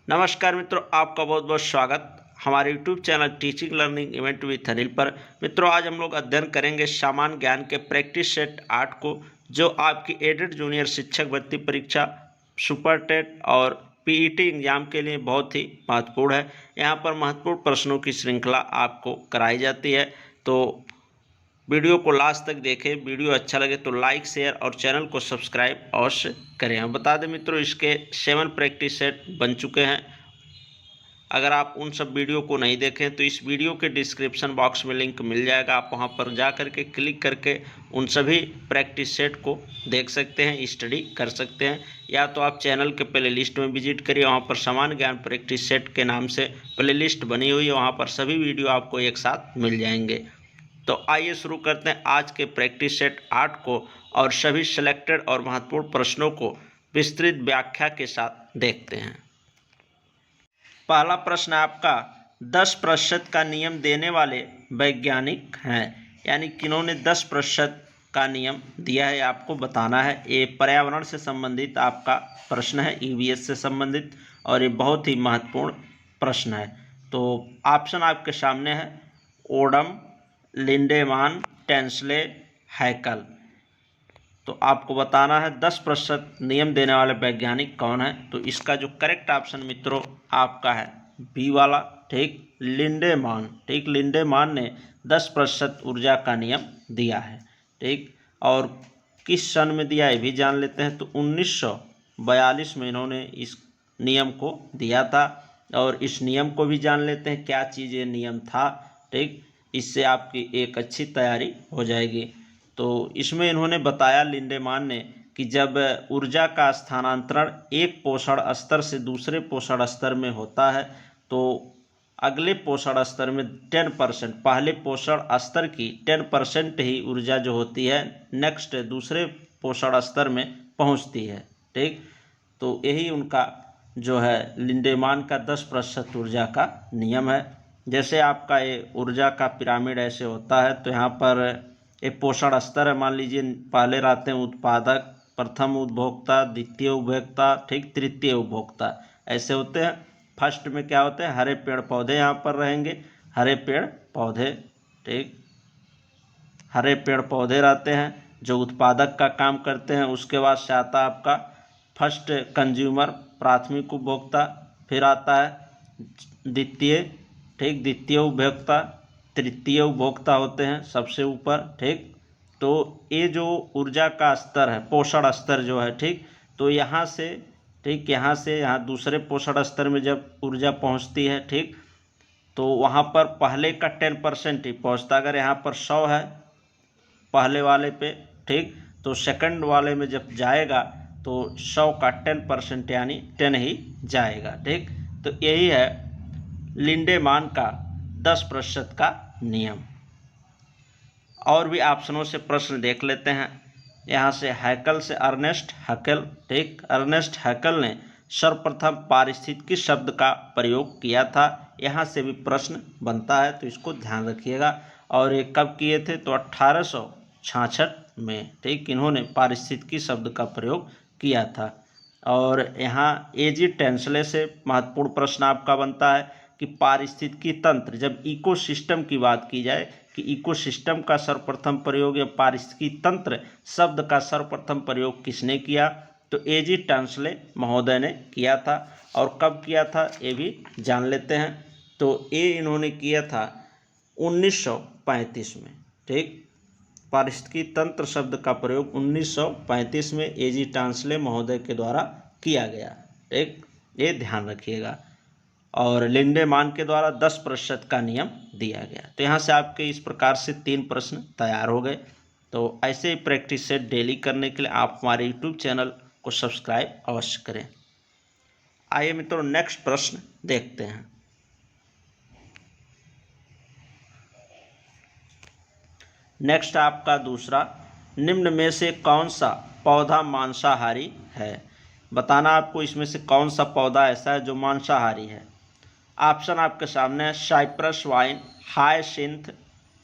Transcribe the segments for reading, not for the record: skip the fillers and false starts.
नमस्कार मित्रों, आपका बहुत बहुत स्वागत हमारे YouTube channel teaching learning event with Anil पर। मित्रों, आज हम लोग अध्ययन करेंगे सामान्य ज्ञान के प्रैक्टिस सेट 8 को, जो आपकी एडेड जूनियर शिक्षक भर्ती परीक्षा, सुपर टेट और पीईटी एग्जाम के लिए बहुत ही महत्वपूर्ण है। यहाँ पर महत्वपूर्ण प्रश्नों की श्रृंखला आपको कराई जाती है, तो वीडियो को लास्ट तक देखें। वीडियो अच्छा लगे तो लाइक, शेयर और चैनल को सब्सक्राइब अवश्य करें। हम बता दें मित्रों, इसके 7 प्रैक्टिस सेट बन चुके हैं। अगर आप उन सब वीडियो को नहीं देखें तो इस वीडियो के डिस्क्रिप्शन बॉक्स में लिंक मिल जाएगा, आप वहां पर जा करके क्लिक करके उन सभी प्रैक्टिस सेट को देख सकते हैं, स्टडी कर सकते हैं। या तो आप चैनल के प्ले लिस्ट में विजिट करिए, वहां पर सामान्य ज्ञान प्रैक्टिस सेट के नाम से प्ले लिस्ट बनी हुई है, वहां पर सभी वीडियो आपको एक साथ मिल जाएंगे। तो आइए शुरू करते हैं आज के प्रैक्टिस सेट 8 को और सभी सिलेक्टेड और महत्वपूर्ण प्रश्नों को विस्तृत व्याख्या के साथ देखते हैं। पहला प्रश्न आपका 10% का नियम देने वाले वैज्ञानिक हैं, यानी किन्होंने 10% का नियम दिया है आपको बताना है। ये पर्यावरण से संबंधित आपका प्रश्न है, ईवीएस से संबंधित, और ये बहुत ही महत्वपूर्ण प्रश्न है। तो ऑप्शन आपके सामने है, ओडम, लिंडेमान, टेंसले, हैकल। तो आपको बताना है 10% नियम देने वाले वैज्ञानिक कौन है। तो इसका जो करेक्ट ऑप्शन मित्रों आपका है बी वाला, ठीक, लिंडेमान। ठीक, लिंडेमान ने 10% ऊर्जा का नियम दिया है, ठीक। और किस सन में दिया है भी जान लेते हैं। तो 1942 में इन्होंने इस नियम को दिया था, और इस नियम को भी जान लेते हैं क्या चीज़ ये नियम था, ठीक। इससे आपकी एक अच्छी तैयारी हो जाएगी। तो इसमें इन्होंने बताया, लिंडेमान ने, कि जब ऊर्जा का स्थानांतरण एक पोषण स्तर से दूसरे पोषण स्तर में होता है, तो अगले पोषण स्तर में 10%, पहले पोषण स्तर की 10% ही ऊर्जा जो होती है नेक्स्ट दूसरे पोषण स्तर में पहुंचती है, ठीक। तो यही उनका जो है लिंडेमान का 10% ऊर्जा का नियम है। जैसे आपका ये ऊर्जा का पिरामिड ऐसे होता है, तो यहाँ पर एक पोषण स्तर है, मान लीजिए पहले रहते हैं उत्पादक, प्रथम उपभोक्ता, द्वितीय उपभोक्ता, ठीक, तृतीय उपभोक्ता, ऐसे होते हैं। फर्स्ट में क्या होते हैं, हरे पेड़ पौधे यहाँ पर रहेंगे, हरे पेड़ पौधे, ठीक, हरे पेड़ पौधे रहते हैं जो उत्पादक का काम करते हैं। उसके बाद से आता है आपका फर्स्ट कंज्यूमर, प्राथमिक उपभोक्ता, फिर आता है द्वितीय, ठीक, द्वितीय उपभोक्ता, तृतीय उपभोक्ता होते हैं सबसे ऊपर, ठीक। तो ये जो ऊर्जा का स्तर है, पोषण स्तर जो है, ठीक, तो यहाँ से, ठीक, यहाँ से यहाँ दूसरे पोषण स्तर में जब ऊर्जा पहुँचती है, ठीक, तो वहाँ पर पहले का 10% ही पहुँचता। अगर यहाँ पर 100 है पहले वाले पे, ठीक, तो सेकंड वाले में जब जाएगा तो 100 का 10% यानी 10 ही जाएगा, ठीक। तो यही है लिंडेमान का 10% का नियम। और भी ऑप्शनों से प्रश्न देख लेते हैं। यहाँ से हैकल से अर्नेस्ट हैकल, ठीक, अर्नेस्ट हैकल ने सर्वप्रथम पारिस्थितिकी शब्द का प्रयोग किया था। यहाँ से भी प्रश्न बनता है, तो इसको ध्यान रखिएगा। और ये कब किए थे, तो 1866 में, ठीक, इन्होंने पारिस्थितिकी शब्द का प्रयोग किया था। और यहाँ एजी टेंसले से महत्वपूर्ण प्रश्न आपका बनता है कि पारिस्थितिकी तंत्र, जब इकोसिस्टम की बात की जाए कि इकोसिस्टम का सर्वप्रथम प्रयोग या पारिस्थितिकी तंत्र शब्द का सर्वप्रथम प्रयोग किसने किया, तो एजी टेंसले महोदय ने किया था। और कब किया था ये भी जान लेते हैं। तो ये इन्होंने किया था 1935 में, ठीक, पारिस्थितिकी तंत्र शब्द का प्रयोग 1935 में एजी टेंसले महोदय के द्वारा किया गया, ठीक, ये ध्यान रखिएगा। और लिंडेमान के द्वारा 10% का नियम दिया गया। तो यहाँ से आपके इस प्रकार से 3 प्रश्न तैयार हो गए। तो ऐसे ही प्रैक्टिस सेट डेली करने के लिए आप हमारे यूट्यूब चैनल को सब्सक्राइब अवश्य करें। आइए मित्रों, नेक्स्ट प्रश्न देखते हैं। नेक्स्ट आपका दूसरा, निम्न में से कौन सा पौधा मांसाहारी है। बताना आपको इसमें से कौन सा पौधा ऐसा है जो मांसाहारी है। ऑप्शन आपके सामने है, cypress vine, hyacinth,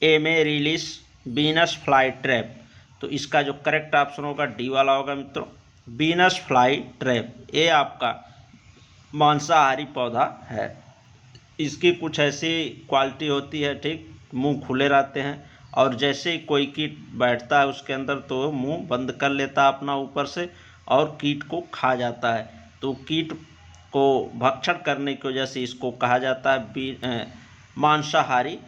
amaryllis, Venus fly trap. तो इसका जो करेक्ट ऑप्शन होगा डी वाला होगा मित्रों, वीनस फ्लाई ट्रैप। ये आपका मांसाहारी पौधा है। इसकी कुछ ऐसी क्वालिटी होती है, ठीक, मुंह खुले रहते हैं और जैसे ही कोई कीट बैठता है उसके अंदर तो वो मुंह बंद कर लेता है अपना ऊपर से और कीट को खा जाता है। तो कीट को भक्षण करने की वजह से इसको कहा जाता है मांसाहारी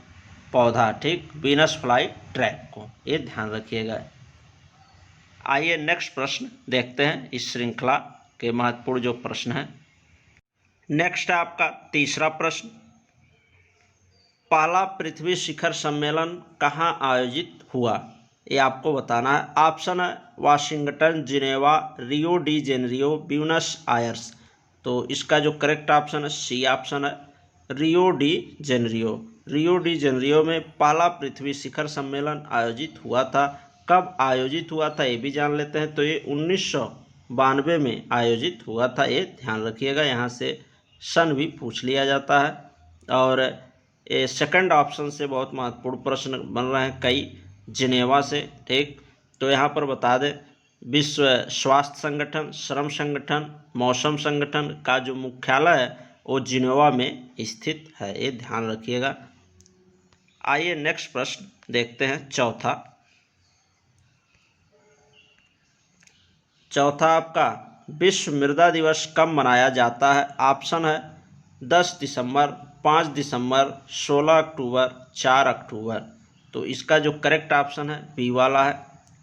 पौधा, ठीक, वीनस फ्लाई ट्रैप को, ये ध्यान रखिएगा। आइए नेक्स्ट प्रश्न देखते हैं, इस श्रृंखला के महत्वपूर्ण जो प्रश्न है। नेक्स्ट है आपका तीसरा प्रश्न, पहला पृथ्वी शिखर सम्मेलन कहाँ आयोजित हुआ, ये आपको बताना है। ऑप्शन है Washington, Geneva, Rio de Janeiro, Buenos Aires. तो इसका जो करेक्ट ऑप्शन है सी ऑप्शन है, Rio de Janeiro. Rio de Janeiro में पहला पृथ्वी शिखर सम्मेलन आयोजित हुआ था। कब आयोजित हुआ था ये भी जान लेते हैं। तो ये 1992 में आयोजित हुआ था, ये ध्यान रखिएगा। यहाँ से सन भी पूछ लिया जाता है। और ये सेकंड ऑप्शन से बहुत महत्वपूर्ण प्रश्न बन रहे हैं कई, जिनेवा से, ठीक। तो यहाँ पर बता दें, विश्व स्वास्थ्य संगठन, श्रम संगठन, मौसम संगठन का जो मुख्यालय है वो जिनेवा में स्थित है, ये ध्यान रखिएगा। आइए नेक्स्ट प्रश्न देखते हैं, चौथा आपका विश्व मृदा दिवस कब मनाया जाता है। ऑप्शन है 10 दिसंबर, 5 दिसंबर, 16 अक्टूबर, 4 अक्टूबर। तो इसका जो करेक्ट ऑप्शन है बी वाला है,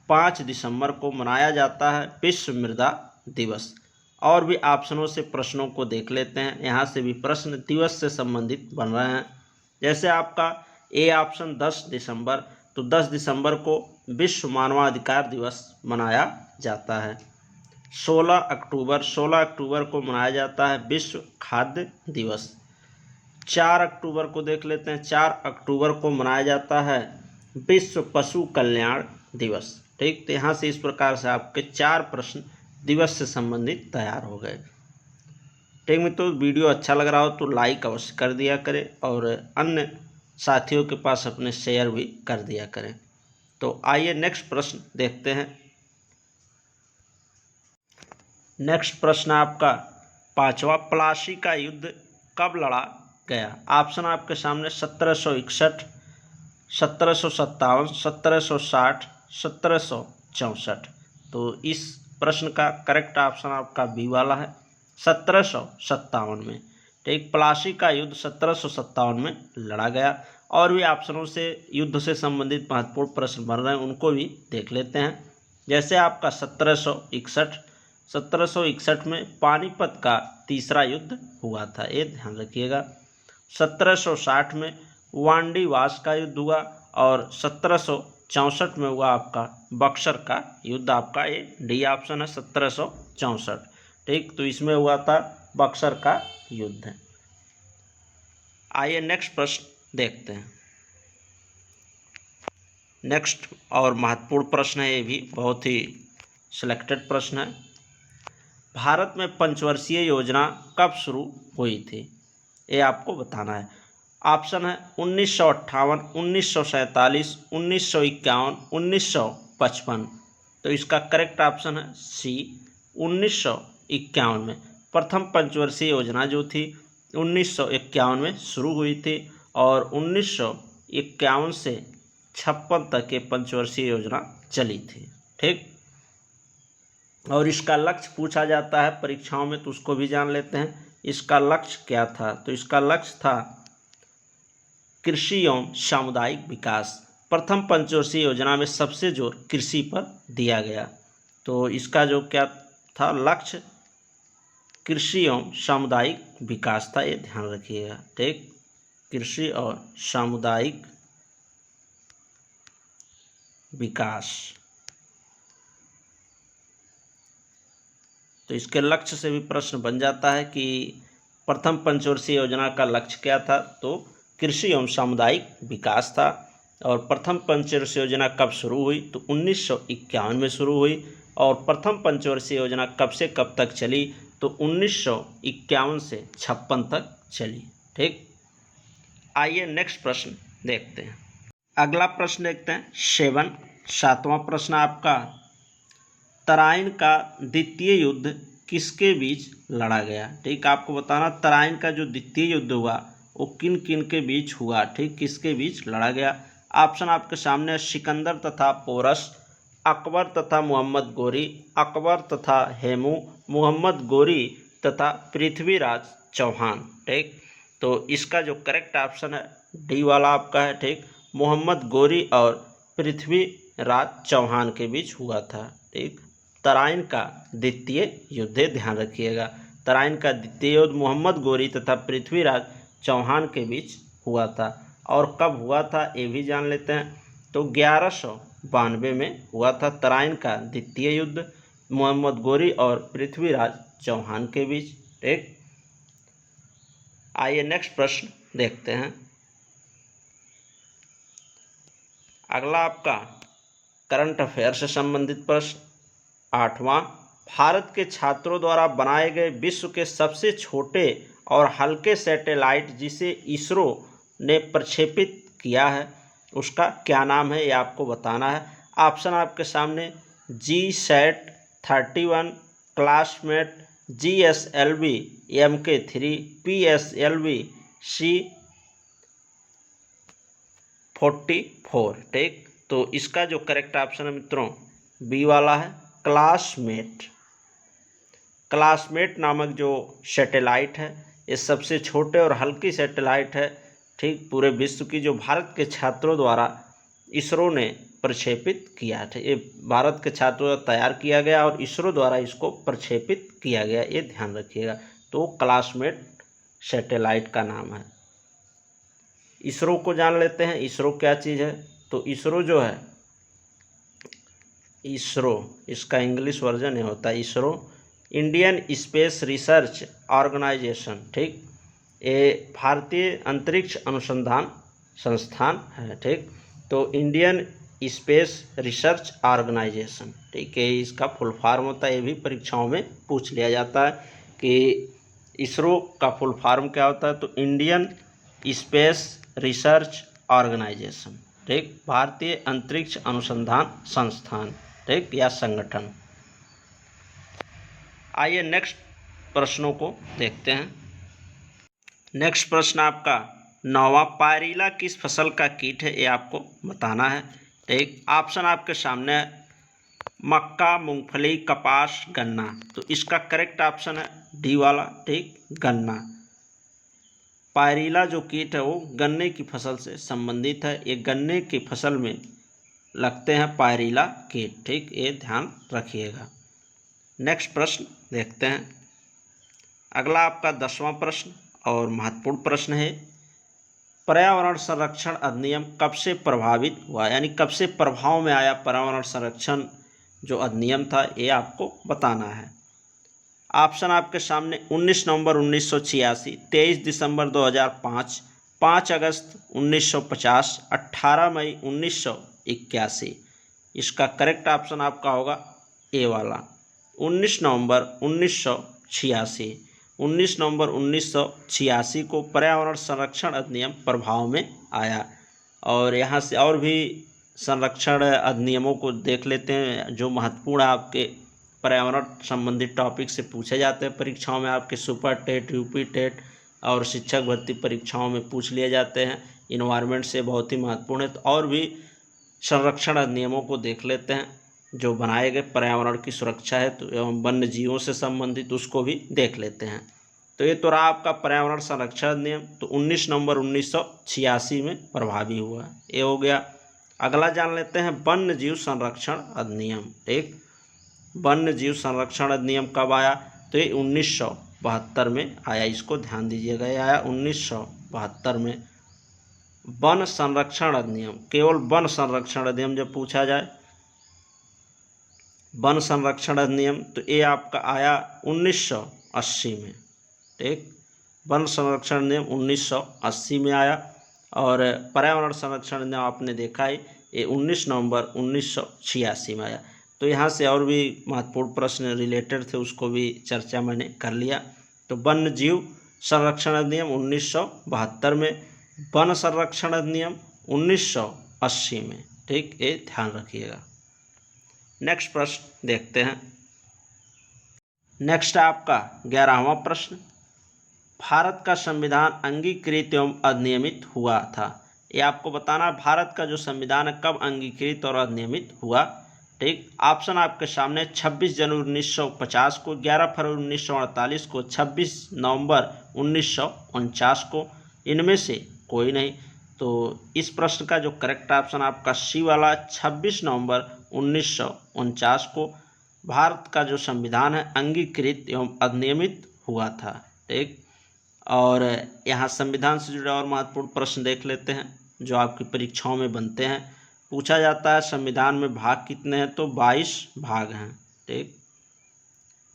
5 दिसंबर को मनाया जाता है विश्व मृदा दिवस। और भी ऑप्शनों से प्रश्नों को देख लेते हैं, यहाँ से भी प्रश्न दिवस से संबंधित बन रहे हैं। जैसे आपका ए ऑप्शन 10 दिसंबर, तो 10 दिसंबर को विश्व मानवाधिकार दिवस मनाया जाता है। 16 अक्टूबर को मनाया जाता है विश्व खाद्य दिवस। 4 अक्टूबर को देख लेते हैं, 4 अक्टूबर को मनाया जाता है विश्व पशु कल्याण दिवस, ठीक। तो यहाँ से इस प्रकार से आपके 4 प्रश्न दिवस से संबंधित तैयार हो गए, ठीक मित्रों। वीडियो अच्छा लग रहा हो तो लाइक अवश्य कर दिया करें और अन्य साथियों के पास अपने शेयर भी कर दिया करें। तो आइए नेक्स्ट प्रश्न देखते हैं। नेक्स्ट प्रश्न आपका पांचवा, प्लासी का युद्ध कब लड़ा गया। ऑप्शन आपके सामने 1761, 1757, 1760, 1764। तो इस प्रश्न का करेक्ट ऑप्शन आपका बी वाला है, 1757 में, ठीक। प्लासी का युद्ध 1757 में लड़ा गया। और भी ऑप्शनों से युद्ध से संबंधित महत्वपूर्ण प्रश्न बन रहे हैं, उनको भी देख लेते हैं। जैसे आपका 1761 में पानीपत का तीसरा युद्ध हुआ था, ये ध्यान रखिएगा। 1760 में वांडीवास का युद्ध हुआ और 1764 में हुआ आपका बक्सर का युद्ध। आपका ये डी ऑप्शन है, 1764, ठीक। तो इसमें हुआ था बक्सर का युद्ध। आइए नेक्स्ट प्रश्न देखते हैं। नेक्स्ट और महत्वपूर्ण प्रश्न है, ये भी बहुत ही सिलेक्टेड प्रश्न है। भारत में पंचवर्षीय योजना कब शुरू हुई थी, ये आपको बताना है। ऑप्शन है 1958, 1947, 1951, 1955। तो इसका करेक्ट ऑप्शन है सी, 1951 में। प्रथम पंचवर्षीय योजना जो थी 1951 में शुरू हुई थी और 1951 से 56 तक के पंचवर्षीय योजना चली थी, ठीक। और इसका लक्ष्य पूछा जाता है परीक्षाओं में, तो उसको भी जान लेते हैं। इसका लक्ष्य क्या था, तो इसका लक्ष्य था कृषि एवं सामुदायिक विकास। प्रथम पंचवर्षीय योजना में सबसे जोर कृषि पर दिया गया। तो इसका जो क्या था लक्ष्य, कृषि एवं सामुदायिक विकास था, ये ध्यान रखिएगा, ठीक। कृषि और सामुदायिक विकास। तो इसके लक्ष्य से भी प्रश्न बन जाता है कि प्रथम पंचवर्षीय योजना का लक्ष्य क्या था, तो कृषि एवं सामुदायिक विकास था। और प्रथम पंचवर्षीय योजना कब शुरू हुई, तो 1951 में शुरू हुई। और प्रथम पंचवर्षीय योजना कब से कब तक चली, तो 1951 से 56 तक चली, ठीक। आइए नेक्स्ट प्रश्न देखते हैं। अगला प्रश्न देखते हैं 7वां प्रश्न आपका, तराइन का द्वितीय युद्ध किसके बीच लड़ा गया। ठीक, आपको बताना तराइन का जो द्वितीय युद्ध हुआ वो किन किन के बीच हुआ। ठीक, किसके बीच लड़ा गया। ऑप्शन आपके सामने सिकंदर तथा पोरस, अकबर तथा मोहम्मद गोरी, अकबर तथा हेमू, मोहम्मद गोरी तथा पृथ्वीराज चौहान। ठीक, तो इसका जो करेक्ट ऑप्शन है डी वाला आपका है। ठीक, मोहम्मद गोरी और पृथ्वीराज चौहान के बीच हुआ था। ठीक, तराइन का द्वितीय युद्ध, ध्यान रखिएगा, तराइन का द्वितीय युद्ध मोहम्मद गोरी तथा पृथ्वीराज चौहान के बीच हुआ था। और कब हुआ था ये भी जान लेते हैं। तो 1192 में हुआ था तराइन का द्वितीय युद्ध मोहम्मद गोरी और पृथ्वीराज चौहान के बीच। ठीक, आइए नेक्स्ट प्रश्न देखते हैं। अगला आपका करंट अफेयर से संबंधित प्रश्न 8वां, भारत के छात्रों द्वारा बनाए गए विश्व के सबसे छोटे और हल्के सैटेलाइट जिसे इसरो ने प्रक्षेपित किया है उसका क्या नाम है, ये आपको बताना है। ऑप्शन आपके सामने GSAT-31, classmate, GSLV MK3, PSLV C-44। ठीक, तो इसका जो करेक्ट ऑप्शन है मित्रों बी वाला है, क्लासमेट। क्लासमेट नामक जो सैटेलाइट है ये सबसे छोटे और हल्की सैटेलाइट है। ठीक, पूरे विश्व की, जो भारत के छात्रों द्वारा इसरो ने प्रक्षेपित किया था। ये भारत के छात्रों द्वारा तैयार किया गया और इसरो द्वारा इसको प्रक्षेपित किया गया, ये ध्यान रखिएगा। तो क्लासमेट सैटेलाइट का नाम है। इसरो को जान लेते हैं, इसरो क्या चीज़ है। तो इसरो जो है, इसरो इसका इंग्लिश वर्जन ये होता है ISRO, Indian space research organisation. ठीक, ये भारतीय अंतरिक्ष अनुसंधान संस्थान है। ठीक, तो इंडियन स्पेस रिसर्च ऑर्गेनाइजेशन। ठीक है, इसका फुल फॉर्म होता है, ये भी परीक्षाओं में पूछ लिया जाता है कि इसरो का फुल फॉर्म क्या होता है। तो इंडियन स्पेस रिसर्च ऑर्गेनाइजेशन। ठीक, भारतीय अंतरिक्ष अनुसंधान संस्थान। ठीक, या संगठन। आइए नेक्स्ट प्रश्नों को देखते हैं। नेक्स्ट प्रश्न आपका 9वां, पायरीला किस फसल का कीट है, ये आपको बताना है। ठीक, ऑप्शन आपके सामने मक्का, मूंगफली, कपास, गन्ना। तो इसका करेक्ट ऑप्शन है डी वाला। ठीक, गन्ना। पायरीला जो कीट है वो गन्ने की फसल से संबंधित है। ये गन्ने की फसल में लगते हैं पायरीला कीट। ठीक, ये ध्यान रखिएगा। नेक्स्ट प्रश्न देखते हैं। अगला आपका 10वां प्रश्न और महत्वपूर्ण प्रश्न है, पर्यावरण संरक्षण अधिनियम कब से प्रभावित हुआ, यानी कब से प्रभाव में आया पर्यावरण संरक्षण जो अधिनियम था, ये आपको बताना है। ऑप्शन आपके सामने 19 नवंबर 1986, 23 दिसंबर 2005, 5 अगस्त 1950, 18 मई 1981। इसका करेक्ट ऑप्शन आपका होगा ए वाला, 19 नवंबर 1986। 19 नवंबर 1986 को पर्यावरण संरक्षण अधिनियम प्रभाव में आया। और यहाँ से और भी संरक्षण अधिनियमों को देख लेते हैं जो महत्वपूर्ण आपके पर्यावरण संबंधित टॉपिक से पूछे जाते हैं परीक्षाओं में। आपके सुपर टेट, यूपी टेट और शिक्षक भर्ती परीक्षाओं में पूछ लिए जाते हैं। इन्वायरमेंट से बहुत ही महत्वपूर्ण है। तो और भी संरक्षण अधिनियमों को देख लेते हैं जो बनाए गए पर्यावरण की सुरक्षा है तो एवं वन्य जीवों से संबंधित, उसको भी देख लेते हैं। तो ये तो रहा आपका पर्यावरण संरक्षण अधिनियम, तो 19 नवंबर 1986 में प्रभावी हुआ, ये हो गया। अगला जान लेते हैं वन्य जीव संरक्षण अधिनियम। ठीक, वन्य जीव संरक्षण अधिनियम कब आया, तो ये 1972 में आया। इसको ध्यान दीजिएगा, ये आया 1972 में। वन संरक्षण अधिनियम, केवल वन संरक्षण अधिनियम जब पूछा जाए, वन संरक्षण अधिनियम, तो ये आपका आया 1980 में। ठीक, वन संरक्षण अधिनियम 1980 में आया। और पर्यावरण संरक्षण अधिनियम आपने देखा है, ये 19 नवंबर 1986 में आया। तो यहाँ से और भी महत्वपूर्ण प्रश्न रिलेटेड थे, उसको भी चर्चा मैंने कर लिया। तो वन्य जीव संरक्षण अधिनियम 1972 में, वन संरक्षण अधिनियम 1980 में। ठीक, ये ध्यान रखिएगा। नेक्स्ट प्रश्न देखते हैं। नेक्स्ट है आपका 11वां प्रश्न, भारत का संविधान अंगीकृत एवं अधिनियमित हुआ था। ये आपको बताना भारत का जो संविधान है कब अंगीकृत और अधिनियमित हुआ। ठीक, ऑप्शन आपके सामने 26 जनवरी 1950 को, 11 फरवरी 1948 को, 26 नवंबर 1949 को, इनमें से कोई नहीं। तो इस प्रश्न का जो करेक्ट ऑप्शन आपका सी वाला 26 नवंबर 1949 को भारत का जो संविधान है अंगीकृत एवं अधिनियमित हुआ था। ठीक, और यहाँ संविधान से जुड़े और महत्वपूर्ण प्रश्न देख लेते हैं जो आपकी परीक्षाओं में बनते हैं। पूछा जाता है संविधान में भाग कितने हैं, तो 22 भाग हैं। ठीक,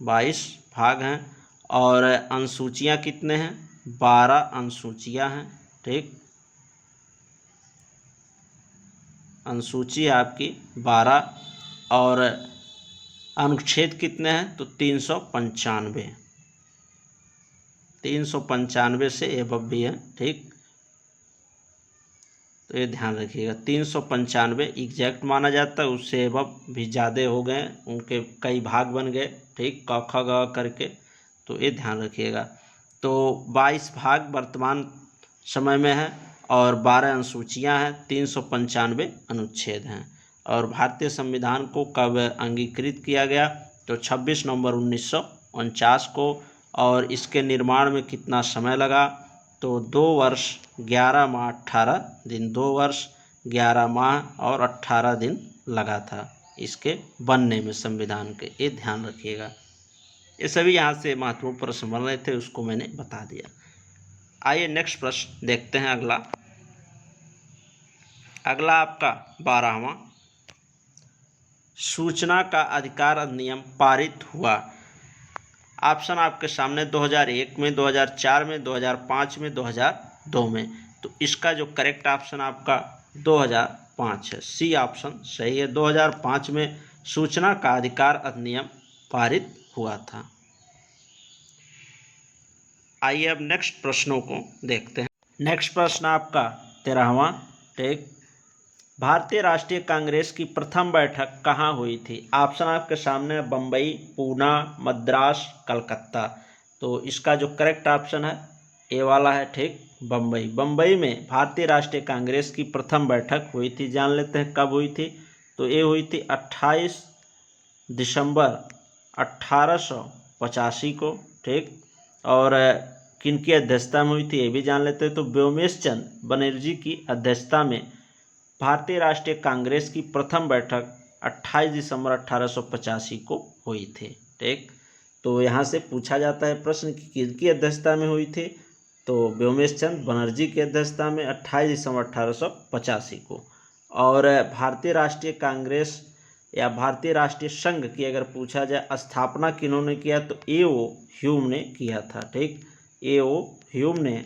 22 भाग हैं। और अनुसूचियाँ कितने हैं, 12 अनुसूचियाँ हैं। ठीक, अनुसूची है आपकी 12। और अनुच्छेद कितने हैं, तो 395 से एबव भी है। ठीक, तो ये ध्यान रखिएगा 395 एग्जैक्ट माना जाता है, उससे एबव भी ज़्यादा हो गए, उनके कई भाग बन गए। ठीक, क ख ग करके, तो ये ध्यान रखिएगा। तो 22 भाग वर्तमान समय में है और 12 अनुसूचियाँ हैं, 395 अनुच्छेद हैं। और भारतीय संविधान को कब अंगीकृत किया गया, तो 26 नवंबर 1949 को। और इसके निर्माण में कितना समय लगा, तो 2 वर्ष 11 माह 18 दिन, 2 वर्ष 11 माह और 18 दिन लगा था इसके बनने में संविधान के। ये ध्यान रखिएगा। ये सभी यहाँ से महत्वपूर्ण प्रश्न बन रहे थे, उसको मैंने बता दिया। आइए नेक्स्ट प्रश्न देखते हैं। अगला आपका 12वां, सूचना का अधिकार अधिनियम पारित हुआ। ऑप्शन आपके सामने 2001 में, 2004 में, 2005 में, 2002 में। तो इसका जो करेक्ट ऑप्शन आपका 2005 है, सी ऑप्शन सही है। 2005 में सूचना का अधिकार अधिनियम पारित हुआ था। आइए अब नेक्स्ट प्रश्नों को देखते हैं। नेक्स्ट प्रश्न आपका 13वां, ठीक, भारतीय राष्ट्रीय कांग्रेस की प्रथम बैठक कहाँ हुई थी। ऑप्शन आपके सामने बम्बई, पूना, मद्रास, कलकत्ता। तो इसका जो करेक्ट ऑप्शन है ए वाला है। ठीक, बम्बई। बम्बई में भारतीय राष्ट्रीय कांग्रेस की प्रथम बैठक हुई थी। जान लेते हैं कब हुई थी, तो ये हुई थी 28 दिसंबर 1885 को। ठीक, और किनकी अध्यक्षता में हुई थी ये भी जान लेते हैं, तो व्योमेश चंद बनर्जी की अध्यक्षता में भारतीय राष्ट्रीय कांग्रेस की प्रथम बैठक 28 दिसंबर 1885 को हुई थी। ठीक, तो यहाँ से पूछा जाता है प्रश्न कि किसकी अध्यक्षता में हुई थी, तो व्योमेश चंद बनर्जी की अध्यक्षता में 28 दिसंबर 1885 को। और भारतीय राष्ट्रीय कांग्रेस या भारतीय राष्ट्रीय संघ की अगर पूछा जाए स्थापना किन्होंने किया, तो ए.ओ. ह्यूम ने किया था। ठीक, ए.ओ. ह्यूम ने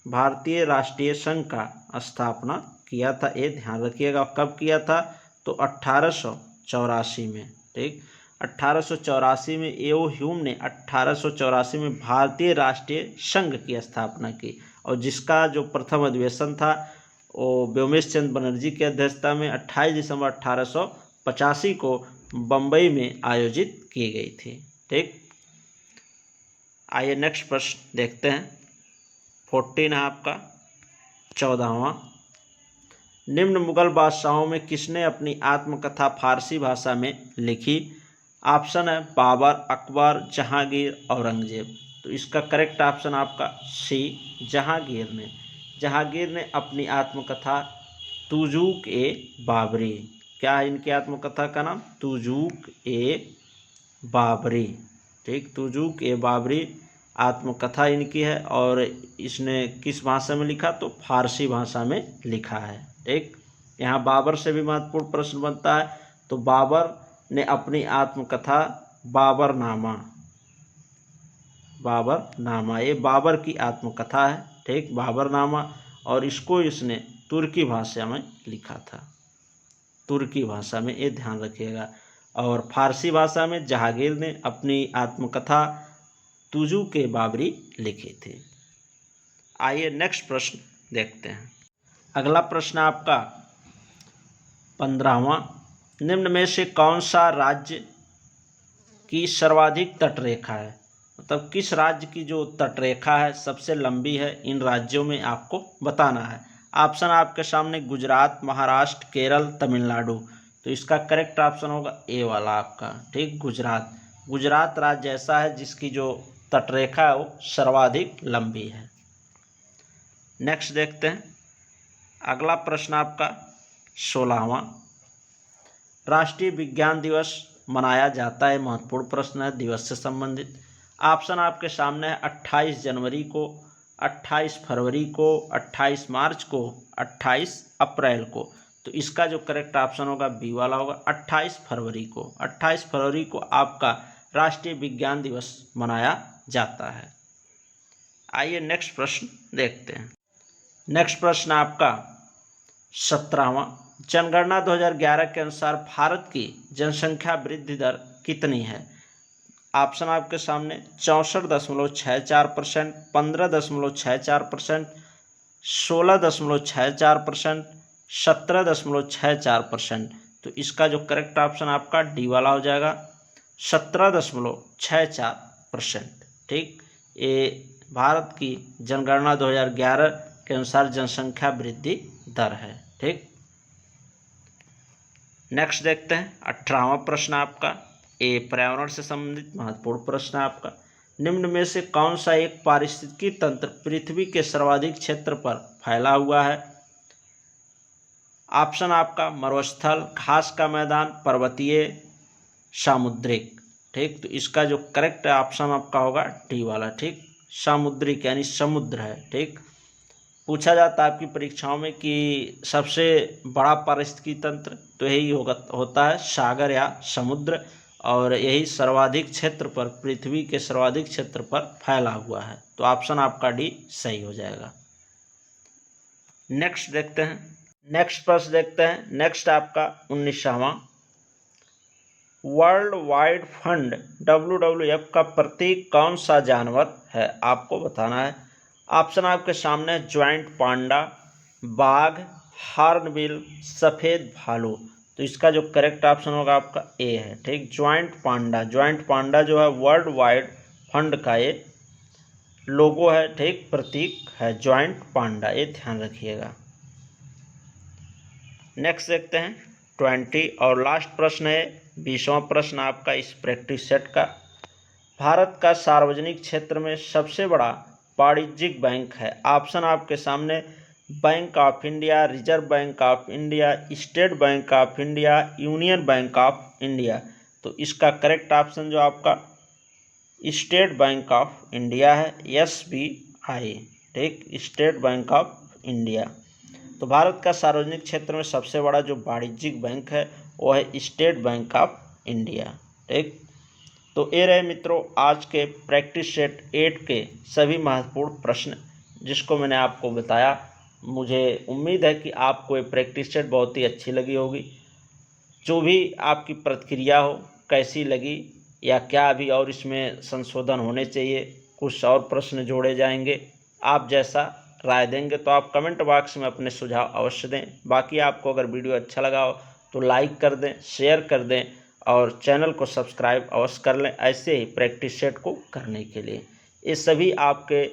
भारतीय राष्ट्रीय संघ का स्थापना किया था। ये ध्यान रखिएगा। कब किया था, तो 1884 में। ठीक, 1884 में ए.ओ. ह्यूम ने 1884 में भारतीय राष्ट्रीय संघ की स्थापना की। और जिसका जो प्रथम अधिवेशन था वो व्योमेश चंद बनर्जी की अध्यक्षता में 28 दिसंबर 1885 को बम्बई में आयोजित की गई थी। ठीक, आइए नेक्स्ट प्रश्न देखते हैं। 14 है आपका 14वां, निम्न मुगल बादशाहों में किसने अपनी आत्मकथा फारसी भाषा में लिखी। ऑप्शन है बाबर, अकबर, जहांगीर, औरंगजेब। तो इसका करेक्ट ऑप्शन आपका सी, जहांगीर ने। जहांगीर ने अपनी आत्मकथा तुजूक ए बाबरी, क्या है इनकी आत्मकथा का नाम, तुजूक ए बाबरी। ठीक, तुजूक ए बाबरी आत्मकथा इनकी है। और इसने किस भाषा में लिखा, तो फारसी भाषा में लिखा है। ठीक, यहाँ बाबर से भी महत्वपूर्ण प्रश्न बनता है, तो बाबर ने अपनी आत्मकथा बाबरनामा, बाबरनामा, ये बाबर की आत्मकथा है। ठीक, बाबरनामा। और इसको इसने तुर्की भाषा में लिखा था, तुर्की भाषा में, ये ध्यान रखिएगा। और फारसी भाषा में जहांगीर ने अपनी आत्मकथा तुजूक ए बाबरी लिखी थी। आइए नेक्स्ट प्रश्न देखते हैं। अगला प्रश्न आपका 15वां, निम्न में से कौन सा राज्य की सर्वाधिक तटरेखा है, मतलब किस राज्य की जो तटरेखा है सबसे लंबी है, इन राज्यों में आपको बताना है। ऑप्शन आपके सामने गुजरात, महाराष्ट्र, केरल, तमिलनाडु। तो इसका करेक्ट ऑप्शन होगा ए वाला आपका, ठीक, गुजरात। गुजरात राज्य ऐसा है जिसकी जो तटरेखा है वो सर्वाधिक लंबी है। नेक्स्ट देखते हैं अगला प्रश्न आपका 16वां। राष्ट्रीय विज्ञान दिवस मनाया जाता है, महत्वपूर्ण प्रश्न है दिवस से संबंधित। ऑप्शन आपके सामने है 28 जनवरी को, 28 फरवरी को, 28 मार्च को, 28 अप्रैल को। तो इसका जो करेक्ट ऑप्शन होगा बी वाला होगा, 28 फरवरी को। 28 फरवरी को आपका राष्ट्रीय विज्ञान दिवस मनाया जाता है। आइए नेक्स्ट प्रश्न देखते हैं। नेक्स्ट प्रश्न आपका 17वां। जनगणना 2011 के अनुसार भारत की जनसंख्या वृद्धि दर कितनी है? ऑप्शन आपके सामने 64.64%, 15.64%, 16.64%, 17.64%। तो इसका जो करेक्ट ऑप्शन आपका डी वाला हो जाएगा, 17.64%। ठीक, ये भारत की जनगणना 2011 के अनुसार जनसंख्या वृद्धि दर है। ठीक, नेक्स्ट देखते हैं 18वां प्रश्न आपका, ए पर्यावरण से संबंधित महत्वपूर्ण प्रश्न है आपका। निम्न में से कौन सा एक पारिस्थितिकी तंत्र पृथ्वी के सर्वाधिक क्षेत्र पर फैला हुआ है? ऑप्शन आपका मरुस्थल, घास का मैदान, पर्वतीय, सामुद्रिक। ठीक, तो इसका जो करेक्ट ऑप्शन आपका होगा डी वाला, ठीक, सामुद्रिक यानी समुद्र है। ठीक, पूछा जाता है आपकी परीक्षाओं में कि सबसे बड़ा पारिस्थितिकी तंत्र, तो यही होता है सागर या समुद्र, और यही सर्वाधिक क्षेत्र पर, पृथ्वी के सर्वाधिक क्षेत्र पर फैला हुआ है। तो ऑप्शन आपका डी सही हो जाएगा। नेक्स्ट देखते हैं, नेक्स्ट प्रश्न देखते हैं। नेक्स्ट आपका 19वां। वर्ल्ड वाइड फंड WWF का प्रतीक कौन सा जानवर है? आपको बताना है। ऑप्शन आपके सामने ज्वाइंट पांडा, बाघ, हॉर्नबिल, सफ़ेद भालू। तो इसका जो करेक्ट ऑप्शन होगा आपका ए है। ठीक, ज्वाइंट पांडा। ज्वाइंट पांडा जो है वर्ल्ड वाइड फंड का ये लोगो है, ठीक, प्रतीक है ज्वाइंट पांडा, ये ध्यान रखिएगा। नेक्स्ट देखते हैं 20 और लास्ट प्रश्न है 20वां प्रश्न आपका इस प्रैक्टिस सेट का। भारत का सार्वजनिक क्षेत्र में सबसे बड़ा वाणिज्यिक बैंक है। ऑप्शन आपके सामने bank of India, reserve bank of India, state bank of India, union bank of India. तो इसका करेक्ट ऑप्शन जो आपका स्टेट बैंक ऑफ इंडिया है, SBI। ठीक, स्टेट बैंक ऑफ इंडिया। तो भारत का सार्वजनिक क्षेत्र में सबसे बड़ा जो वाणिज्यिक बैंक है वो है स्टेट बैंक ऑफ इंडिया। ठीक, तो ये रहे मित्रों आज के प्रैक्टिस सेट 8 के सभी महत्वपूर्ण प्रश्न जिसको मैंने आपको बताया। मुझे उम्मीद है कि आपको ये प्रैक्टिस सेट बहुत ही अच्छी लगी होगी। जो भी आपकी प्रतिक्रिया हो, कैसी लगी या क्या अभी और इसमें संशोधन होने चाहिए, कुछ और प्रश्न जोड़े जाएंगे, आप जैसा राय देंगे तो आप कमेंट बॉक्स में अपने सुझाव अवश्य दें। बाकी आपको अगर वीडियो अच्छा लगा हो तो लाइक कर दें, शेयर कर दें और चैनल को सब्सक्राइब अवश्य कर लें ऐसे ही प्रैक्टिस सेट को करने के लिए। ये सभी आपके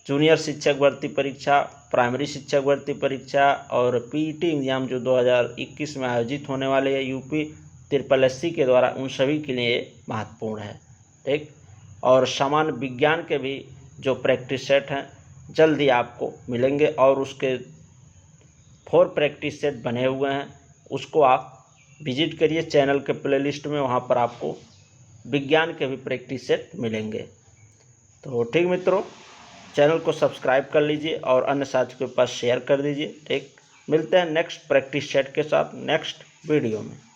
जूनियर शिक्षक भर्ती परीक्षा, प्राइमरी शिक्षक भर्ती परीक्षा और PET एग्ज़ाम जो 2021 में आयोजित होने वाले हैं UP SSSC के द्वारा, उन सभी के लिए महत्वपूर्ण है। ठीक, और सामान्य विज्ञान के भी जो प्रैक्टिस सेट हैं जल्दी आपको मिलेंगे और उसके 4 प्रैक्टिस सेट बने हुए हैं, उसको आप विजिट करिए चैनल के प्लेलिस्ट में, वहाँ पर आपको विज्ञान के भी प्रैक्टिस सेट मिलेंगे। तो ठीक मित्रों, चैनल को सब्सक्राइब कर लीजिए और अन्य साथियों के पास शेयर कर दीजिए। ठीक, मिलते हैं नेक्स्ट प्रैक्टिस सेट के साथ नेक्स्ट वीडियो में।